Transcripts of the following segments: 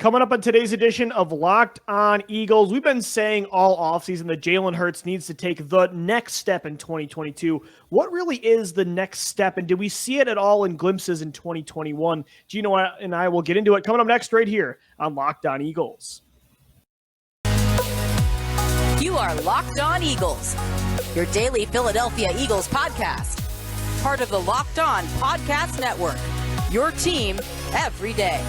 Coming up on today's edition of Locked On Eagles, we've been saying all offseason that Jalen Hurts needs to take the next step in 2022. What really is the next step, and do we see it at all in glimpses in 2021? Gino and I will get into it coming up next right here on Locked On Eagles. You are Locked On Eagles, your daily Philadelphia Eagles podcast. Part of the Locked On Podcast Network, your team every day.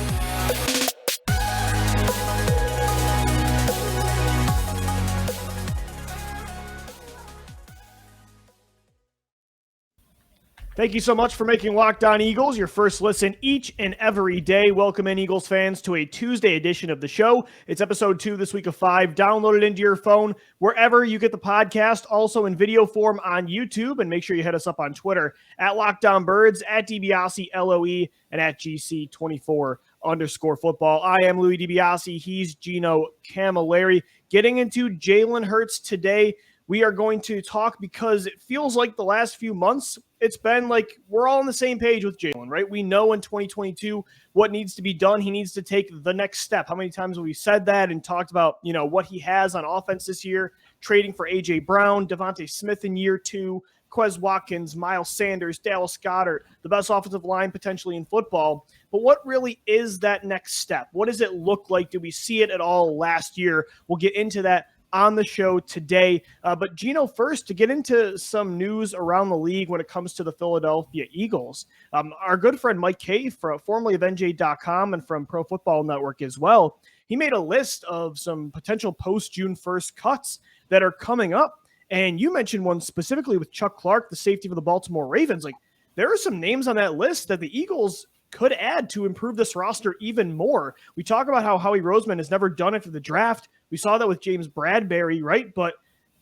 Thank you so much for making Locked On Eagles your first listen each and every day. Welcome in, Eagles fans, to a Tuesday edition of the show. It's episode 2 this week of 5. Download it into your phone wherever you get the podcast, also in video form on YouTube. And make sure you hit us up on Twitter at LockdownBirds, at DiBiase LOE, and at GC24_football. I am Louie DiBiase. He's Gino Camilleri. Getting into Jalen Hurts today. We are going to talk because it feels like the last few months, it's been like we're all on the same page with Jalen, right? We know in 2022 what needs to be done. He needs to take the next step. How many times have we said that and talked about, what he has on offense this year, trading for A.J. Brown, Devontae Smith in year 2, Quez Watkins, Miles Sanders, Dallas Goedert, the best offensive line potentially in football. But what really is that next step? What does it look like? Did we see it at all last year? We'll get into that on the show today. But Gino, first, to get into some news around the league when it comes to the Philadelphia Eagles, our good friend Mike Kay, formerly of NJ.com and from Pro Football Network as well, he made a list of some potential post-June 1st cuts that are coming up. And you mentioned one specifically with Chuck Clark, the safety for the Baltimore Ravens. Like, there are some names on that list that the Eagles could add to improve this roster even more. We talk about how Howie Roseman has never done it for the draft. We saw that with James Bradberry, right? But,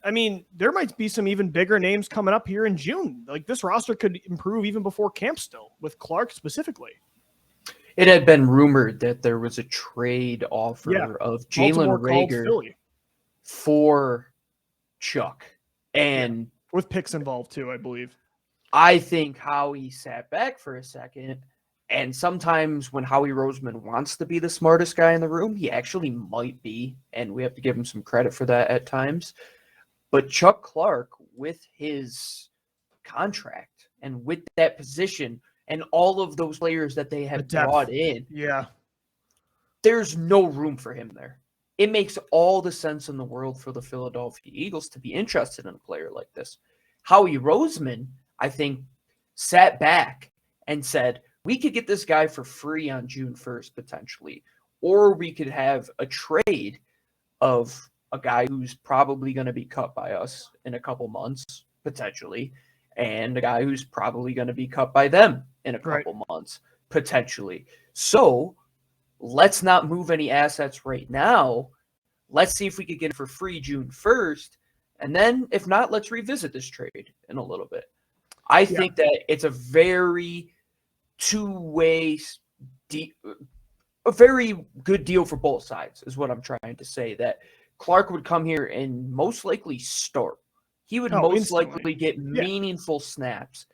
I mean, there might be some even bigger names coming up here in June. Like, this roster could improve even before camp still, with Clark specifically. It had been rumored that there was a trade offer of Jalen Reagor for Chuck. And with picks involved too, I believe. I think Howie sat back for a second. And sometimes when Howie Roseman wants to be the smartest guy in the room, he actually might be, and we have to give him some credit for that at times. But Chuck Clark, with his contract and with that position and all of those players that they have brought in, there's no room for him there. It makes all the sense in the world for the Philadelphia Eagles to be interested in a player like this. Howie Roseman, I think, sat back and said, we could get this guy for free on June 1st, potentially. Or we could have a trade of a guy who's probably going to be cut by us in a couple months, potentially, and a guy who's probably going to be cut by them in a couple months, potentially. So let's not move any assets right now. Let's see if we could get it for free June 1st. And then, if not, let's revisit this trade in a little bit. I think that it's a very two-way, a very good deal for both sides is what I'm trying to say, that Clark would come here and most likely start. He would most likely get meaningful snaps.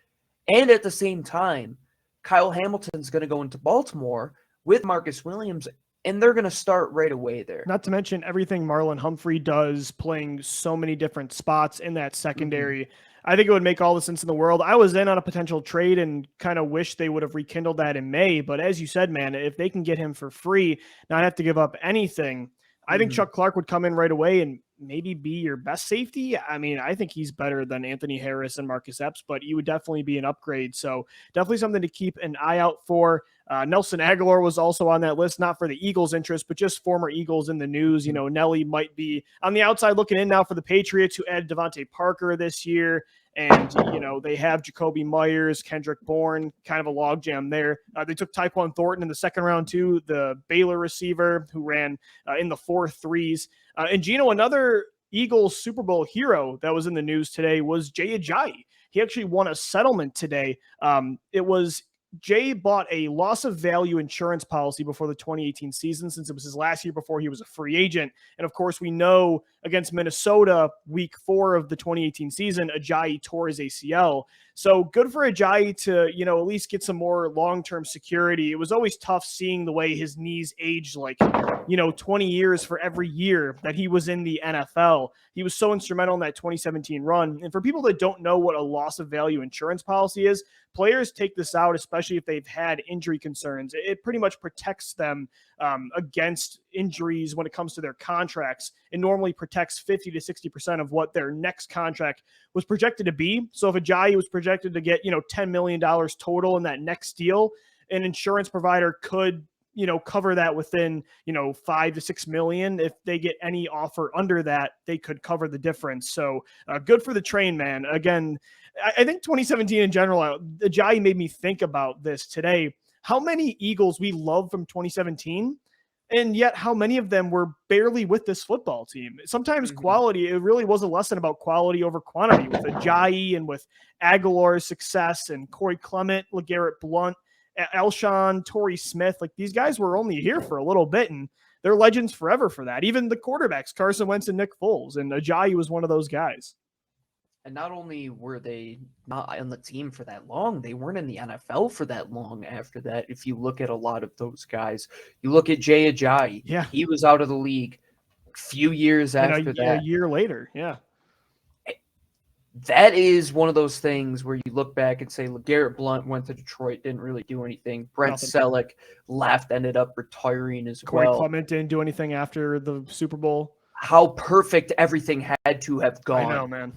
And at the same time, Kyle Hamilton's going to go into Baltimore with Marcus Williams, and they're going to start right away there. Not to mention everything Marlon Humphrey does, playing so many different spots in that secondary. Mm-hmm. I think it would make all the sense in the world. I was in on a potential trade and kind of wish they would have rekindled that in May. But as you said, man, if they can get him for free, not have to give up anything, I think Chuck Clark would come in right away and maybe be your best safety. I mean, I think he's better than Anthony Harris and Marcus Epps, but he would definitely be an upgrade. So definitely something to keep an eye out for. Nelson Aguilar was also on that list, not for the Eagles' interest, but just former Eagles in the news. Nelly might be on the outside looking in now for the Patriots, who added Devontae Parker this year. And, they have Jacoby Myers, Kendrick Bourne, kind of a logjam there. They took Tyquan Thornton in the second round, too, the Baylor receiver who ran in the 4.3s. And Gino, another Eagles Super Bowl hero that was in the news today was Jay Ajayi. He actually won a settlement today. It was Jay bought a loss of value insurance policy before the 2018 season, since it was his last year before he was a free agent. And of course, we know against Minnesota, week 4 of the 2018 season, Ajayi tore his ACL. So good for Ajayi to, at least get some more long-term security. It was always tough seeing the way his knees aged 20 years for every year that he was in the NFL. He was so instrumental in that 2017 run. And for people that don't know what a loss of value insurance policy is, players take this out, especially if they've had injury concerns. It pretty much protects them against injuries when it comes to their contracts. It normally protects 50 to 60% of what their next contract was projected to be. So if Ajayi was projected to get, $10 million total in that next deal, an insurance provider could cover that within, 5 to 6 million. If they get any offer under that, they could cover the difference. So good for the train, man. Again, I think 2017 in general, Ajayi made me think about this today. How many Eagles we love from 2017, and yet how many of them were barely with this football team. Sometimes quality, it really was a lesson about quality over quantity with Ajayi and with Aguilar's success and Corey Clement, LeGarrette Blount, Alshon, Torrey Smith. Like, these guys were only here for a little bit, and they're legends forever for that. Even the quarterbacks, Carson Wentz and Nick Foles, and Ajayi was one of those guys. And not only were they not on the team for that long, they weren't in the NFL for that long after that. If you look at a lot of those guys, you look at Jay Ajayi. Yeah. He was out of the league a few years after that. A year later, yeah. That is one of those things where you look back and say, LeGarrette Blount went to Detroit, didn't really do anything. Brent Selleck left, ended up retiring as well. Corey Clement didn't do anything after the Super Bowl. How perfect everything had to have gone. I know, man.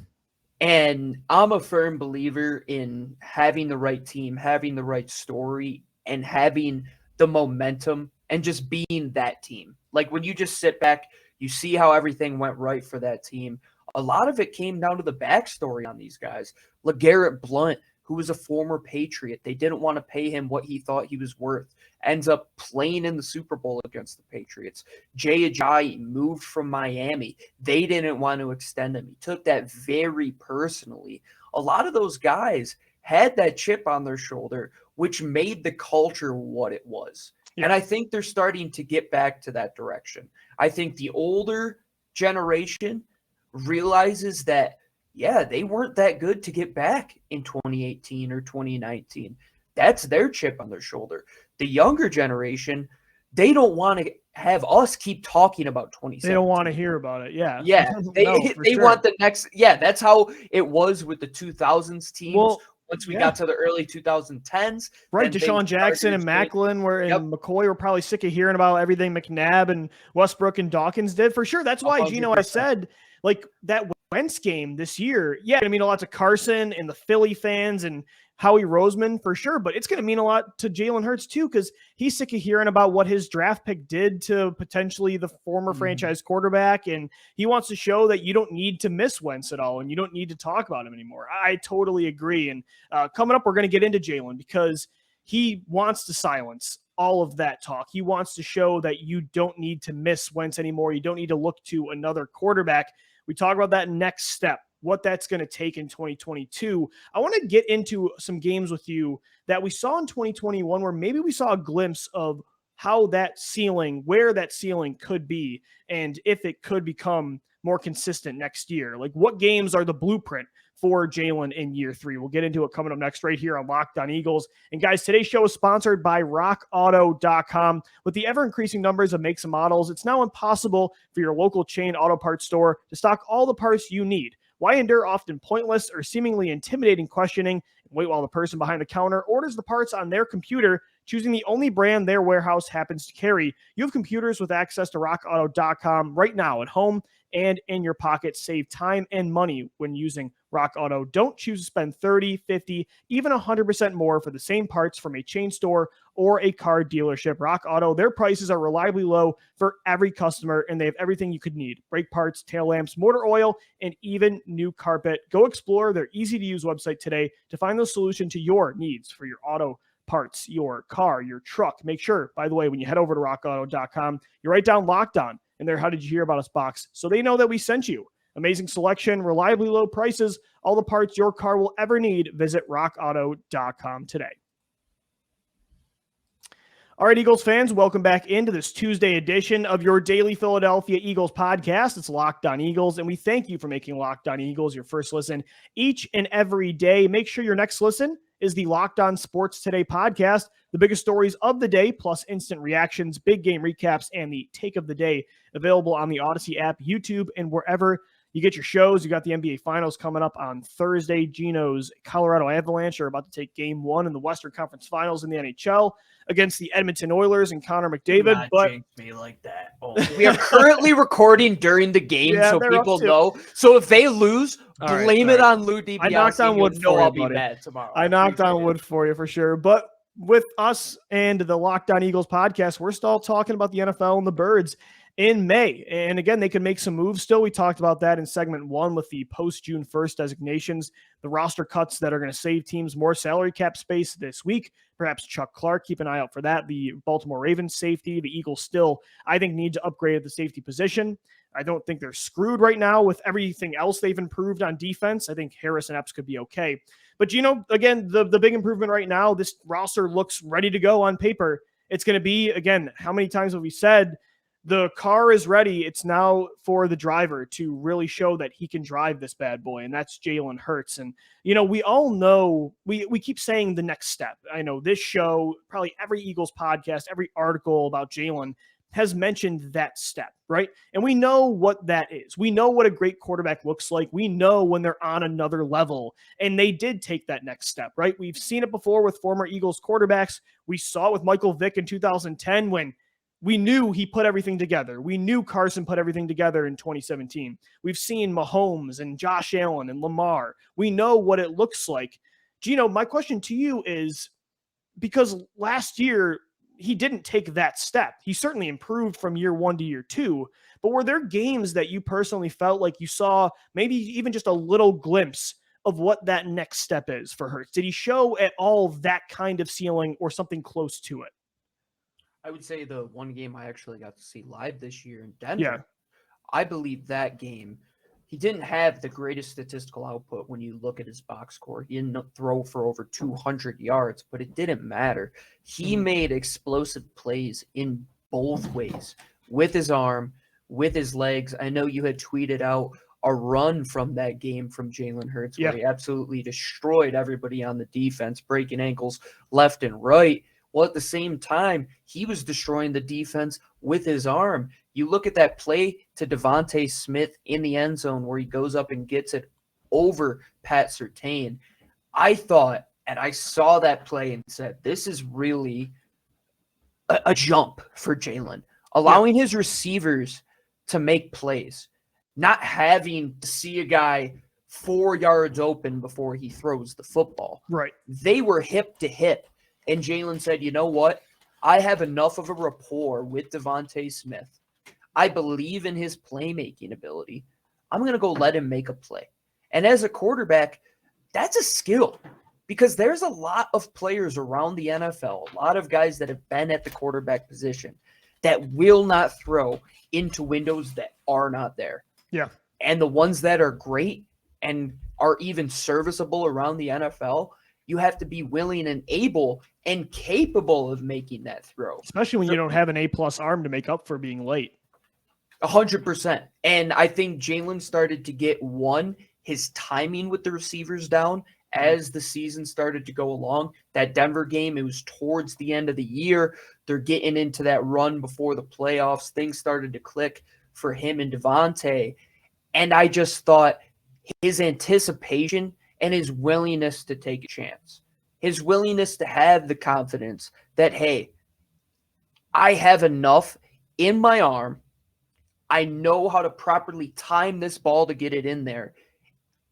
And I'm a firm believer in having the right team, having the right story, and having the momentum and just being that team. Like, when you just sit back, you see how everything went right for that team. A lot of it came down to the backstory on these guys. LeGarrette Blount, who was a former Patriot, they didn't want to pay him what he thought he was worth, ends up playing in the Super Bowl against the Patriots. Jay Ajayi moved from Miami. They didn't want to extend him. He took that very personally. A lot of those guys had that chip on their shoulder, which made the culture what it was. Yeah. And I think they're starting to get back to that direction. I think the older generation realizes that, yeah, they weren't that good to get back in 2018 or 2019. That's their chip on their shoulder. The younger generation, they don't want to have us keep talking about 2017. They don't want to hear about it. Yeah. Yeah. They want the next. Yeah. That's how it was with the 2000s teams. Well, once we got to the early 2010s. Right. Deshaun Jackson and Macklin and McCoy were probably sick of hearing about everything McNabb and Westbrook and Dawkins did, for sure. That's why, 100%. Gino, I said, like, that Wentz game this year, yeah, I mean, a lot to Carson and the Philly fans and Howie Roseman, for sure, but it's going to mean a lot to Jalen Hurts too, because he's sick of hearing about what his draft pick did to potentially the former franchise quarterback, and he wants to show that you don't need to miss Wentz at all, and you don't need to talk about him anymore. I totally agree, and coming up, we're going to get into Jalen because he wants to silence all of that talk. He wants to show that you don't need to miss Wentz anymore. You don't need to look to another quarterback. We talk about that next step, what that's going to take in 2022. I want to get into some games with you that we saw in 2021 where maybe we saw a glimpse of how that ceiling, where that ceiling could be, and if it could become more consistent next year. Like, what games are the blueprint for Jalen in year 3? We'll get into it coming up next right here on Locked On Eagles. And guys, today's show is sponsored by RockAuto.com. With the ever-increasing numbers of makes and models, it's now impossible for your local chain auto parts store to stock all the parts you need. Why endure often pointless or seemingly intimidating questioning and wait while the person behind the counter orders the parts on their computer, choosing the only brand their warehouse happens to carry? You have computers with access to RockAuto.com right now at home and in your pocket. Save time and money when using Rock Auto. Don't choose to spend 30, 50, even 100% more for the same parts from a chain store or a car dealership. Rock Auto, their prices are reliably low for every customer, and they have everything you could need: brake parts, tail lamps, motor oil, and even new carpet. Go explore their easy-to-use website today to find the solution to your needs for your auto parts, your car, your truck. Make sure, by the way, when you head over to rockauto.com, you write down Locked On in their How Did You Hear About Us box so they know that we sent you. Amazing selection, reliably low prices, all the parts your car will ever need. Visit rockauto.com today. All right, Eagles fans, welcome back into this Tuesday edition of your daily Philadelphia Eagles podcast. It's Locked On Eagles, and we thank you for making Locked On Eagles your first listen each and every day. Make sure your next listen is the Locked On Sports Today podcast, the biggest stories of the day, plus instant reactions, big game recaps, and the take of the day, available on the Odyssey app, YouTube, and wherever you get your shows. You got the NBA Finals coming up on Thursday. Gino's Colorado Avalanche are about to take Game 1 in the Western Conference Finals in the NHL against the Edmonton Oilers and Connor McDavid. But jinx me like that. Oh, we are currently recording during the game, so people know. So if they lose, blame it on Lou DiBiase. I knocked on wood for you, I'll be buddy. mad tomorrow. I knocked on wood for you for sure. But with us and the Locked On Eagles podcast, we're still talking about the NFL and the Birds in May. And again, they could make some moves still. We talked about that in segment 1 with the post-June 1st designations, the roster cuts that are going to save teams more salary cap space this week. Perhaps Chuck Clark, keep an eye out for that. The Baltimore Ravens safety, the Eagles still, I think, need to upgrade at the safety position. I don't think they're screwed right now with everything else they've improved on defense. I think Harris and Epps could be okay. But, again, the big improvement right now, this roster looks ready to go on paper. It's going to be, again, how many times have we said, the car is ready. It's now for the driver to really show that he can drive this bad boy, and that's Jalen Hurts. And, we all know, we keep saying the next step. I know this show, probably every Eagles podcast, every article about Jalen has mentioned that step, right? And we know what that is. We know what a great quarterback looks like. We know when they're on another level, and they did take that next step, right? We've seen it before with former Eagles quarterbacks. We saw it with Michael Vick in 2010 when we knew he put everything together. We knew Carson put everything together in 2017. We've seen Mahomes and Josh Allen and Lamar. We know what it looks like. Gino, my question to you is, because last year he didn't take that step. He certainly improved from year 1 to year 2, but were there games that you personally felt like you saw maybe even just a little glimpse of what that next step is for Hurts? Did he show at all that kind of ceiling or something close to it? I would say the one game I actually got to see live this year in Denver, Yeah. I believe that game, he didn't have the greatest statistical output when you look at his box score. He didn't throw for over 200 yards, but it didn't matter. He made explosive plays in both ways, with his arm, with his legs. I know you had tweeted out a run from that game from Jalen Hurts where he absolutely destroyed everybody on the defense, breaking ankles left and right. Well, at the same time, he was destroying the defense with his arm. You look at that play to Devontae Smith in the end zone where he goes up and gets it over Pat Surtain. I thought, and I saw that play and said, this is really a jump for Jalen. Allowing his receivers to make plays, not having to see a guy 4 yards open before he throws the football. Right. They were hip to hip. And Jalen said, you know what? I have enough of a rapport with Devontae Smith. I believe in his playmaking ability. I'm going to go let him make a play. And as a quarterback, that's a skill because there's a lot of players around the NFL, a lot of guys that have been at the quarterback position that will not throw into windows that are not there. Yeah. And the ones that are great and are even serviceable around the NFL, you have to be willing and able and capable of making that throw. Especially when you don't have an A-plus arm to make up for being late. 100%. And I think Jalen started to get, his timing with the receivers down as the season started to go along. That Denver game, it was towards the end of the year. They're getting into that run before the playoffs. Things started to click for him and Devontae. And I just thought his anticipation and his willingness to take a chance, his willingness to have the confidence that, hey, I have enough in my arm. I know how to properly time this ball to get it in there.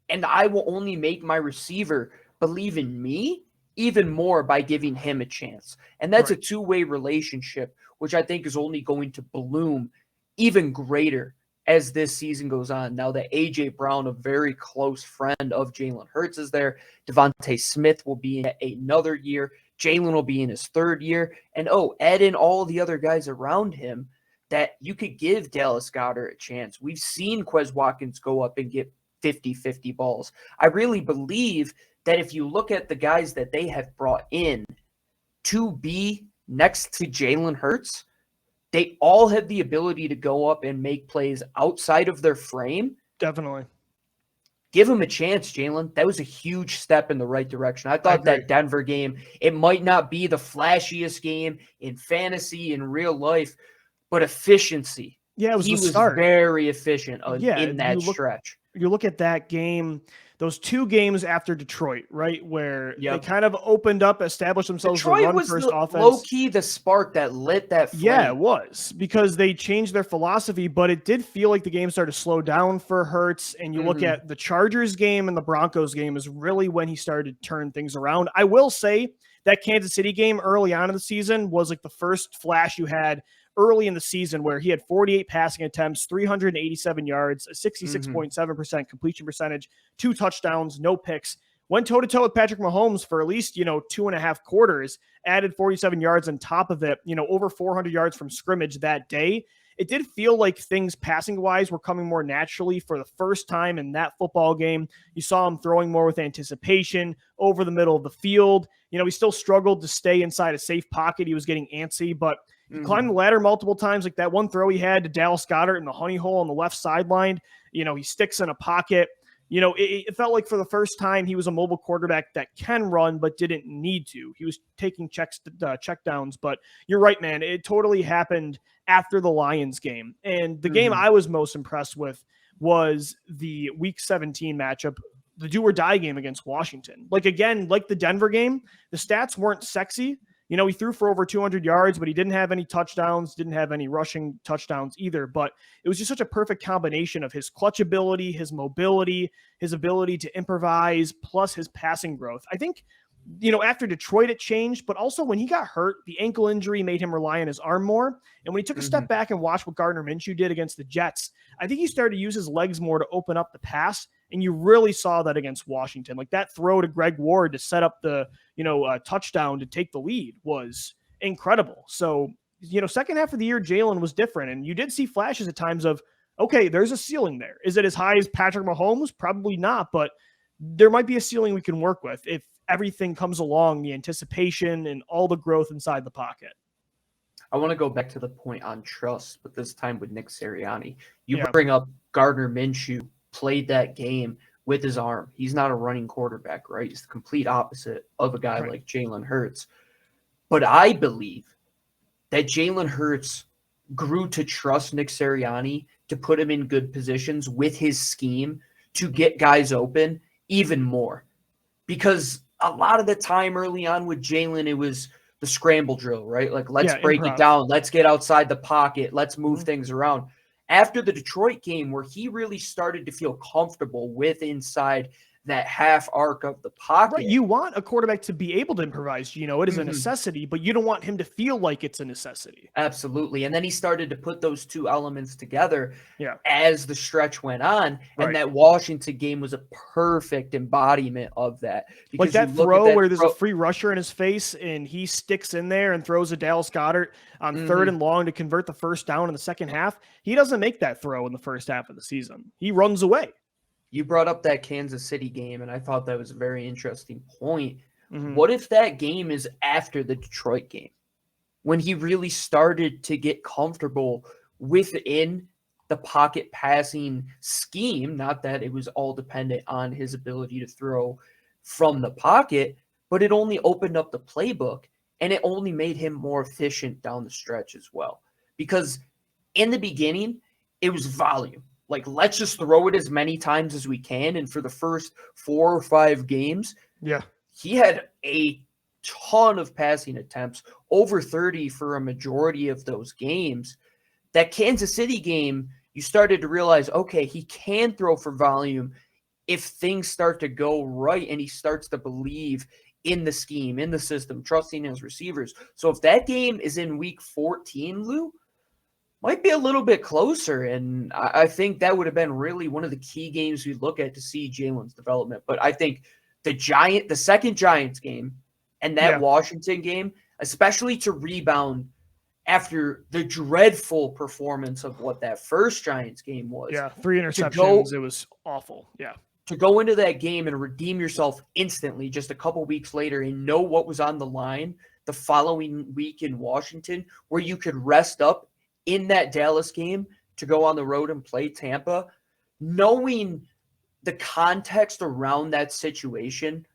And I will only make my receiver believe in me even more by giving him a chance. And that's a two-way relationship, which I think is only going to bloom even greater as this season goes on. Now that A.J. Brown, a very close friend of Jalen Hurts, is there. Devontae Smith will be in another year. Jalen will be in his third year. And, add in all the other guys around him that you could give Dallas Goedert a chance. We've seen Quez Watkins go up and get 50-50 balls. I really believe that if you look at the guys that they have brought in to be next to Jalen Hurts, they all have the ability to go up and make plays outside of their frame. Definitely. Give him a chance, Jalen. That was a huge step in the right direction. I thought that Denver game, it might not be the flashiest game in fantasy, in real life, but efficiency. Yeah, it was he the was start. Very efficient in that stretch. You look at that game, those two games after Detroit, right, where they kind of opened up, established themselves Detroit the run-first offense. Low-key the spark that lit that flame. Yeah, it was, because they changed their philosophy, but it did feel like the game started to slow down for Hurts, and you look at the Chargers game and the Broncos game is really when he started to turn things around. I will say that Kansas City game early on in the season was like the first flash you had early in the season where he had 48 passing attempts, 387 yards, a 66.7% completion percentage, 2 touchdowns, no picks. Went toe-to-toe with Patrick Mahomes for at least, 2.5 quarters, added 47 yards on top of it, over 400 yards from scrimmage that day. It did feel like things passing-wise were coming more naturally for the first time in that football game. You saw him throwing more with anticipation over the middle of the field. He still struggled to stay inside a safe pocket. He was getting antsy, but he climbed the ladder multiple times, like that one throw he had to Dallas Goedert in the honey hole on the left sideline. He sticks in a pocket. It felt like for the first time he was a mobile quarterback that can run but didn't need to. He was taking check downs, but you're right, man. It totally happened after the Lions game. And the game I was most impressed with was the Week 17 matchup, the do-or-die game against Washington. Like the Denver game, the stats weren't sexy. He threw for over 200 yards, but he didn't have any touchdowns, didn't have any rushing touchdowns either. But it was just such a perfect combination of his clutch ability, his mobility, his ability to improvise, plus his passing growth. I think, after Detroit, it changed, but also when he got hurt, the ankle injury made him rely on his arm more. And when he took a step back and watched what Gardner Minshew did against the Jets, I think he started to use his legs more to open up the pass. And you really saw that against Washington. Like that throw to Greg Ward to set up the, touchdown to take the lead was incredible. So, second half of the year, Jalen was different. And you did see flashes at times of, okay, there's a ceiling there. Is it as high as Patrick Mahomes? Probably not, but there might be a ceiling we can work with if everything comes along, the anticipation and all the growth inside the pocket. I want to go back to the point on trust, but this time with Nick Sirianni. You bring up Gardner Minshew played that game with his arm. He's not a running quarterback, right? He's the complete opposite of a guy like Jalen Hurts. But I believe that Jalen Hurts grew to trust Nick Sirianni to put him in good positions with his scheme to get guys open even more. Because a lot of the time early on with Jalen, it was the scramble drill, right? Like, let's break it down. Let's get outside the pocket. Let's move things around. After the Detroit game, where he really started to feel comfortable with inside that half arc of the pocket. Right. You want a quarterback to be able to improvise, it is a necessity, but you don't want him to feel like it's a necessity. Absolutely. And then he started to put those two elements together as the stretch went on. And that Washington game was a perfect embodiment of that. Like that throw where there's a free rusher in his face and he sticks in there and throws a Dallas Goedert on third and long to convert the first down in the second half. He doesn't make that throw in the first half of the season. He runs away. You brought up that Kansas City game, and I thought that was a very interesting point. What if that game is after the Detroit game, when he really started to get comfortable within the pocket passing scheme? Not that it was all dependent on his ability to throw from the pocket, but it only opened up the playbook, and it only made him more efficient down the stretch as well. Because in the beginning, it was volume. Like, let's just throw it as many times as we can. And for the first 4 or 5 games, he had a ton of passing attempts, over 30 for a majority of those games. That Kansas City game, you started to realize, okay, he can throw for volume if things start to go right and he starts to believe in the scheme, in the system, trusting his receivers. So if that game is in week 14, Lou, might be a little bit closer, and I think that would have been really one of the key games we look at to see Jalen's development. But I think the second Giants game and that Washington game, especially to rebound after the dreadful performance of what that first Giants game was. 3 interceptions. It was awful. To go into that game and redeem yourself instantly just a couple weeks later and know what was on the line, the following week in Washington, where you could rest up in that Dallas game to go on the road and play Tampa, knowing the context around that situation,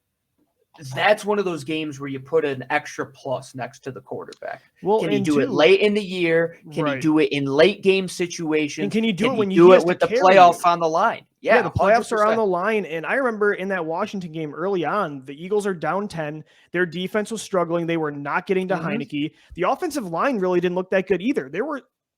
that's one of those games where you put an extra plus next to the quarterback. Well, can he do it late in the year? Can he do it in late game situations? And can you do it when he you do it with the playoff on the line? Yeah, the playoffs 100%. Are on the line. And I remember in that Washington game early on, the Eagles are down 10. Their defense was struggling. They were not getting to Heineke. The offensive line really didn't look that good either.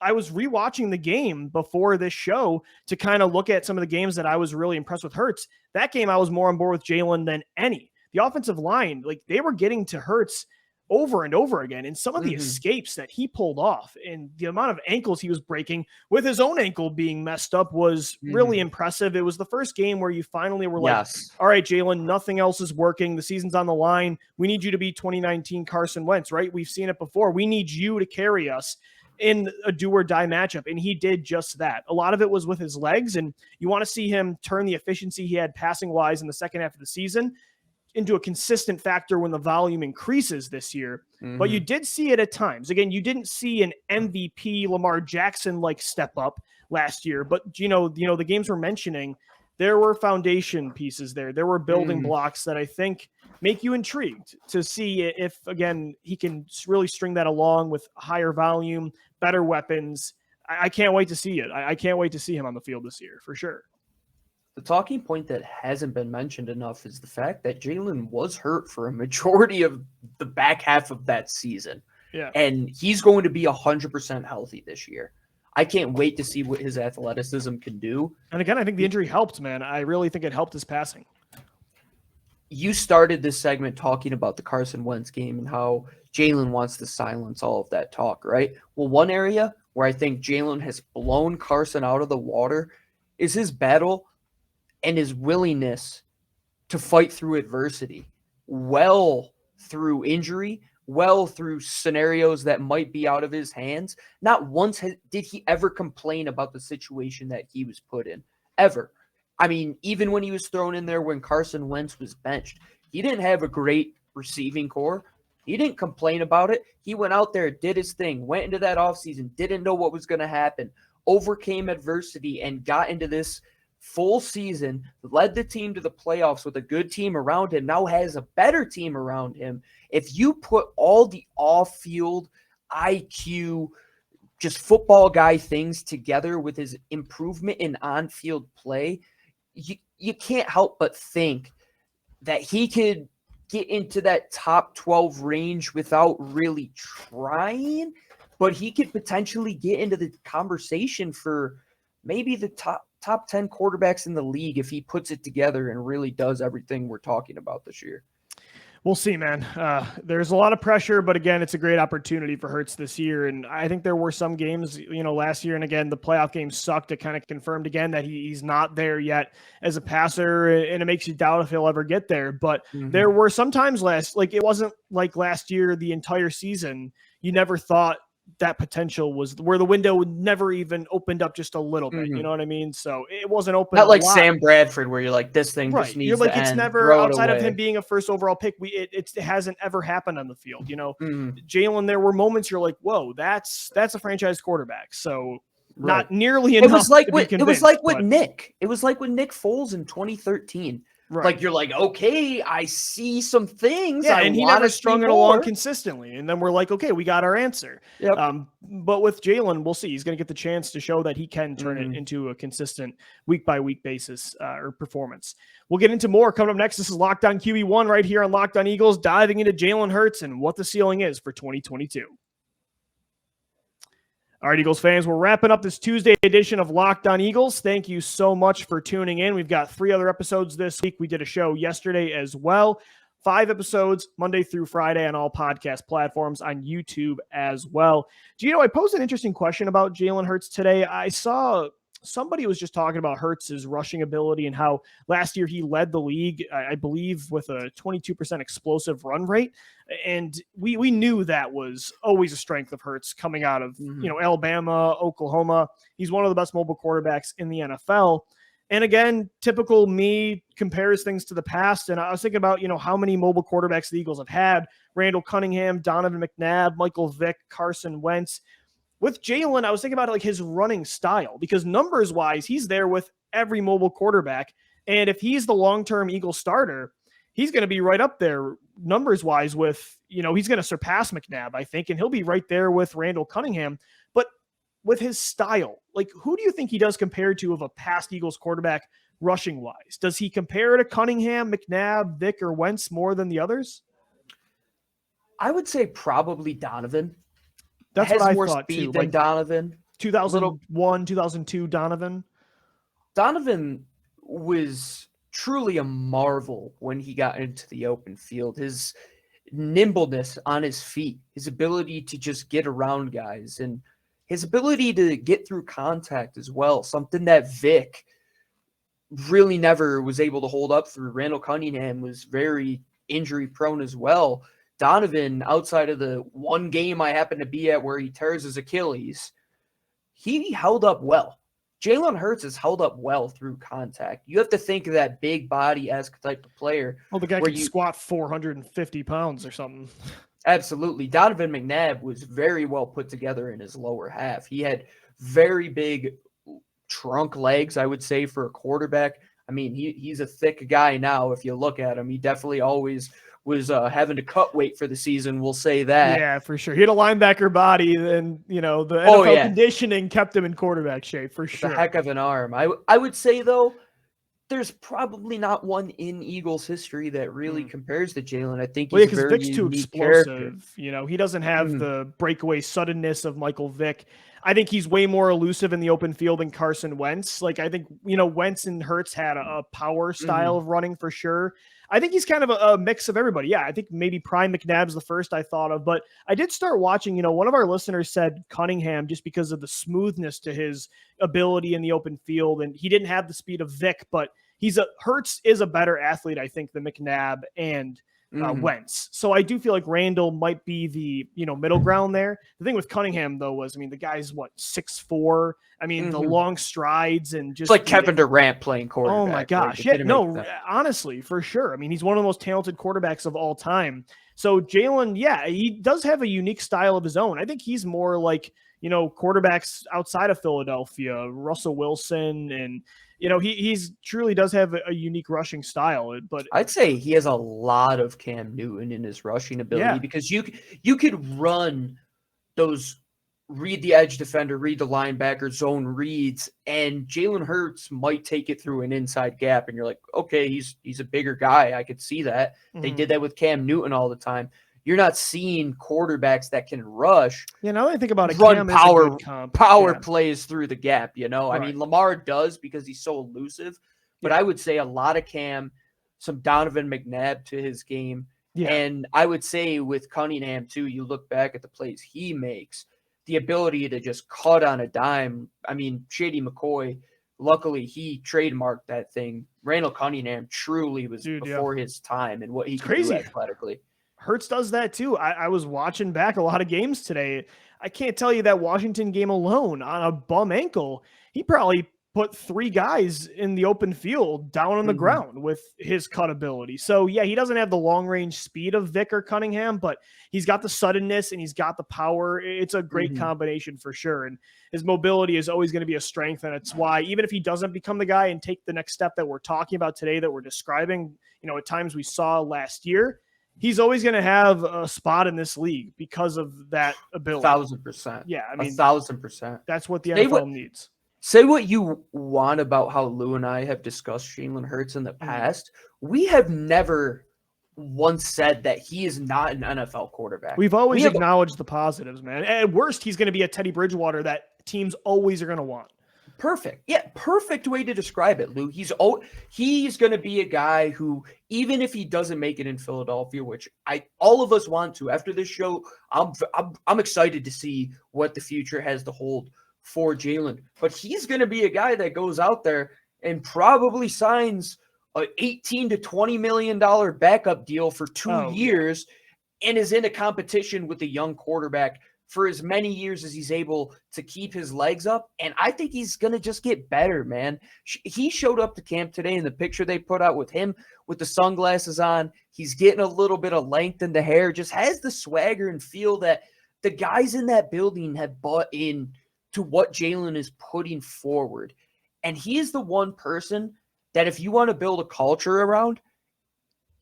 I was rewatching the game before this show to kind of look at some of the games that I was really impressed with Hurts. That game, I was more on board with Jalen than any. The offensive line, like they were getting to Hurts over and over again. And some of the escapes that he pulled off and the amount of ankles he was breaking with his own ankle being messed up was really impressive. It was the first game where you finally were like, all right, Jalen, nothing else is working. The season's on the line. We need you to be 2019 Carson Wentz, right? We've seen it before. We need you to carry us in a do or die matchup. And he did just that. A lot of it was with his legs. And you want to see him turn the efficiency he had passing wise in the second half of the season into a consistent factor when the volume increases this year. But you did see it at times. Again, you didn't see an MVP Lamar Jackson like step up last year, but you know, the games we're mentioning, there were foundation pieces there. There were building blocks that I think make you intrigued to see if, again, he can really string that along with higher volume, better weapons. I can't wait to see it. I can't wait to see him on the field this year for sure. The talking point that hasn't been mentioned enough is the fact that Jalen was hurt for a majority of the back half of that season. Yeah. And he's going to be 100% healthy this year. I can't wait to see what his athleticism can do. And again, I think the injury helped, man. I really think it helped his passing. You started this segment talking about the Carson Wentz game and how Jalen wants to silence all of that talk, right? Well, one area where I think Jalen has blown Carson out of the water is his battle and his willingness to fight through adversity, well through injury, well through scenarios that might be out of his hands. Not once did he ever complain about the situation that he was put in, ever. I mean, even when he was thrown in there when Carson Wentz was benched, he didn't have a great receiving core. He didn't complain about it. He went out there, did his thing, went into that offseason, didn't know what was going to happen, overcame adversity, and got into this full season, led the team to the playoffs with a good team around him, now has a better team around him. If you put all the off-field IQ, just football guy things together with his improvement in on-field play, you can't help but think that he could get into that top 12 range without really trying, but he could potentially get into the conversation for maybe the top 10 quarterbacks in the league if he puts it together and really does everything we're talking about this year. We'll see, man. There's a lot of pressure, but again, it's a great opportunity for Hurts this year. And I think there were some games, last year, and again, the playoff game sucked. It kind of confirmed again that he's not there yet as a passer, and it makes you doubt if he'll ever get there. But there were some times it wasn't like last year, the entire season, you never thought that potential was where the window never even opened up just a little bit. You know what I mean? So it wasn't open. Not like Sam Bradford, where you're like, this thing just needs to it's end. never outside of him being a first overall pick. It hasn't ever happened on the field. Jalen, there were moments you're like, whoa, that's a franchise quarterback. So not nearly enough. It was like with Nick. It was like with Nick Foles in 2013. Right. Like, you're like, okay, I see some things. Yeah, and he never strung it along consistently. And then we're like, okay, we got our answer. Yep. But with Jalen, we'll see. He's going to get the chance to show that he can turn it into a consistent week-by-week basis or performance. We'll get into more coming up next. This is Locked On QB1 right here on Locked On Eagles, diving into Jalen Hurts and what the ceiling is for 2022. All right, Eagles fans, we're wrapping up this Tuesday edition of Locked On Eagles. Thank you so much for tuning in. We've got 3 other episodes this week. We did a show yesterday as well. 5 episodes, Monday through Friday on all podcast platforms, on YouTube as well. Gino, I posed an interesting question about Jalen Hurts today. I saw somebody was just talking about Hurts' rushing ability and how last year he led the league, I believe, with a 22% explosive run rate. And we knew that was always a strength of Hurts coming out of, Alabama, Oklahoma. He's one of the best mobile quarterbacks in the NFL. And again, typical me compares things to the past. And I was thinking about, how many mobile quarterbacks the Eagles have had. Randall Cunningham, Donovan McNabb, Michael Vick, Carson Wentz. With Jalen, I was thinking about like his running style, because numbers wise, he's there with every mobile quarterback. And if he's the long-term Eagle starter, he's going to be right up there numbers wise with, he's going to surpass McNabb, I think, and he'll be right there with Randall Cunningham. But with his style, like, who do you think he does compared to of a past Eagles quarterback rushing wise? Does he compare to Cunningham, McNabb, Vick, or Wentz more than the others? I would say probably Donovan. That's has what I more thought speed too. than Like Donovan. 2001, 2002 Donovan. Donovan was truly a marvel when he got into the open field. His nimbleness on his feet, his ability to just get around guys, and his ability to get through contact as well, something that Vic really never was able to hold up through. Randall Cunningham was very injury prone as well. Donovan, outside of the one game I happened to be at where he tears his Achilles, he held up well. Jalen Hurts has held up well through contact. You have to think of that big body-esque type of player. Well, the guy could squat 450 pounds or something. Absolutely. Donovan McNabb was very well put together in his lower half. He had very big trunk legs, I would say, for a quarterback. I mean, he's a thick guy now. If you look at him, he definitely always was having to cut weight for the season. We'll say that. Yeah, for sure. He had a linebacker body, and the NFL conditioning kept him in quarterback shape for sure. A heck of an arm. I would say though, there's probably not one in Eagles history that really compares to Jalen. I think he's very Vic's too unique explosive. character. He doesn't have the breakaway suddenness of Michael Vick. I think he's way more elusive in the open field than Carson Wentz. Like, I think, Wentz and Hurts had a power style of running for sure. I think he's kind of a mix of everybody. Yeah, I think maybe Prime McNabb's the first I thought of, but I did start watching, one of our listeners said Cunningham just because of the smoothness to his ability in the open field, and he didn't have the speed of Vic, but Hurts is a better athlete, I think, than McNabb and Wentz. So I do feel like Randall might be the, middle ground there. The thing with Cunningham, though, was, the guy's 6'4". The long strides and just it's like Kevin Durant playing quarterback. Oh my gosh. Yeah, no, honestly, for sure. He's one of the most talented quarterbacks of all time. So Jalen, yeah, he does have a unique style of his own. I think he's more like, quarterbacks outside of Philadelphia, Russell Wilson, and he's truly does have a unique rushing style, but I'd say he has a lot of Cam Newton in his rushing ability because you could run those read the edge defender, read the linebacker, zone reads, and Jalen Hurts might take it through an inside gap, and you're like, okay, he's a bigger guy. I could see that. They did that with Cam Newton all the time. You're not seeing quarterbacks that can rush. Yeah, now that I think about it, run Cam power plays through the gap, Right. Lamar does because he's so elusive, but I would say a lot of Cam, some Donovan McNabb to his game. Yeah. And I would say with Cunningham too, you look back at the plays he makes, the ability to just cut on a dime. Shady McCoy, luckily he trademarked that thing. Randall Cunningham truly was before his time and what he could do athletically. Hurts does that too. I was watching back a lot of games today. I can't tell you that Washington game alone on a bum ankle, he probably put 3 guys in the open field down on the ground with his cut ability. So yeah, he doesn't have the long range speed of Vic or Cunningham, but he's got the suddenness and he's got the power. It's a great combination for sure. And his mobility is always going to be a strength. And it's why, even if he doesn't become the guy and take the next step that we're talking about today, that we're describing, at times we saw last year, he's always going to have a spot in this league because of that ability. 1,000%. Yeah. 1,000%. That's what the NFL needs. Say what you want about how Lou and I have discussed Jalen Hurts in the past. We have never once said that he is not an NFL quarterback. We've always acknowledged the positives, man. At worst, he's going to be a Teddy Bridgewater that teams always are going to want. Perfect. Yeah, perfect way to describe it, Lou. He's going to be a guy who, even if he doesn't make it in Philadelphia, which all of us want to, after this show, I'm excited to see what the future has to hold for Jalen. But he's going to be a guy that goes out there and probably signs an $18 to $20 million backup deal for 2 years and is in a competition with a young quarterback for as many years as he's able to keep his legs up. And I think he's going to just get better, man. He showed up to camp today in the picture they put out with him with the sunglasses on. He's getting a little bit of length in the hair, just has the swagger and feel that the guys in that building have bought in to what Jalen is putting forward. And he is the one person that if you want to build a culture around,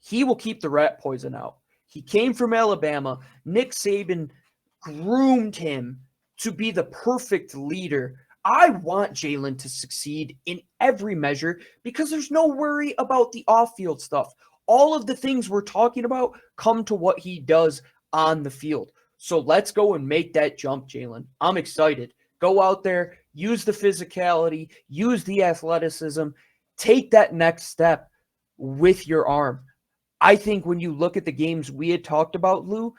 he will keep the rat poison out. He came from Alabama. Nick Saban groomed him to be the perfect leader. I want Jalen to succeed in every measure because there's no worry about the off-field stuff. All of the things we're talking about come to what he does on the field. So let's go and make that jump, Jalen. I'm excited. Go out there, use the physicality, use the athleticism, take that next step with your arm. I think when you look at the games we had talked about, Lou,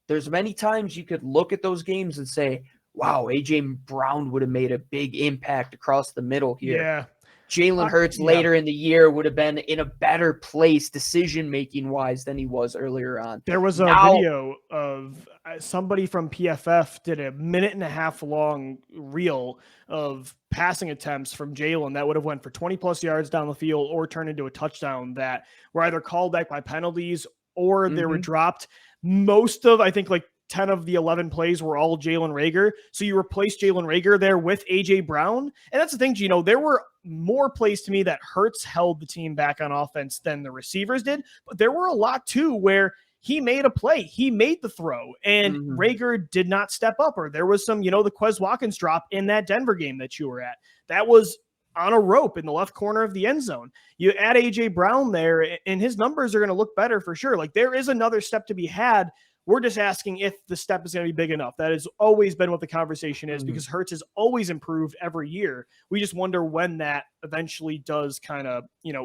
there's many times you could look at those games and say, wow, A.J. Brown would have made a big impact across the middle here. Yeah. Jalen Hurts later in the year would have been in a better place decision-making wise than he was earlier on. There was a video of somebody from PFF did a 1.5-minute long reel of passing attempts from Jalen that would have went for 20-plus yards down the field or turned into a touchdown that were either called back by penalties or they were dropped. Most of, I think, like 10 of the 11 plays were all Jalen Reagor. So you replace Jalen Reagor there with A.J. Brown. And that's the thing, Gino, there were more plays to me that Hurts held the team back on offense than the receivers did. But there were a lot, too, where he made a play. He made the throw, and Reagor did not step up. Or there was some, the Quez Watkins drop in that Denver game that you were at. That was on a rope in the left corner of the end zone. You add A.J. Brown there, and his numbers are going to look better for sure. Like, there is another step to be had. We're just asking if the step is going to be big enough. That has always been what the conversation is because Hurts has always improved every year. We just wonder when that eventually does kind of,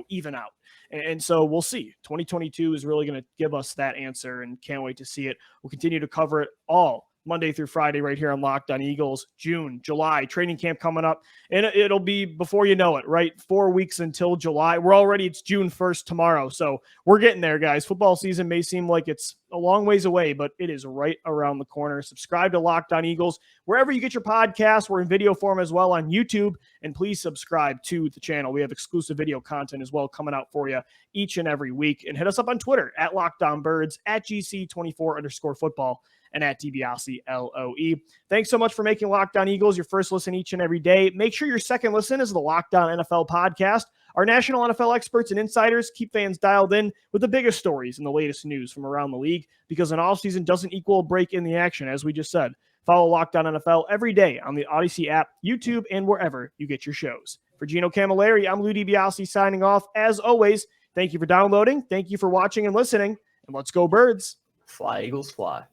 even out. And so we'll see. 2022 is really going to give us that answer and can't wait to see it. We'll continue to cover it all Monday through Friday right here on Locked On Eagles. June, July, training camp coming up. And it'll be before you know it, right? 4 weeks until July. It's June 1st tomorrow. So we're getting there, guys. Football season may seem like it's a long ways away, but it is right around the corner. Subscribe to Locked On Eagles wherever you get your podcasts. We're in video form as well on YouTube. And please subscribe to the channel. We have exclusive video content as well coming out for you each and every week. And hit us up on Twitter at LockedOnBirds, at GC24_football. And at DiBiase LOE. Thanks so much for making Locked On Eagles your first listen each and every day. Make sure your second listen is the Locked On NFL podcast. Our national NFL experts and insiders keep fans dialed in with the biggest stories and the latest news from around the league because an offseason doesn't equal a break in the action, as we just said. Follow Locked On NFL every day on the Odyssey app, YouTube, and wherever you get your shows. For Gino Camilleri, I'm Louie DiBiase signing off. As always, thank you for downloading, thank you for watching and listening, and let's go Birds. Fly, Eagles, fly.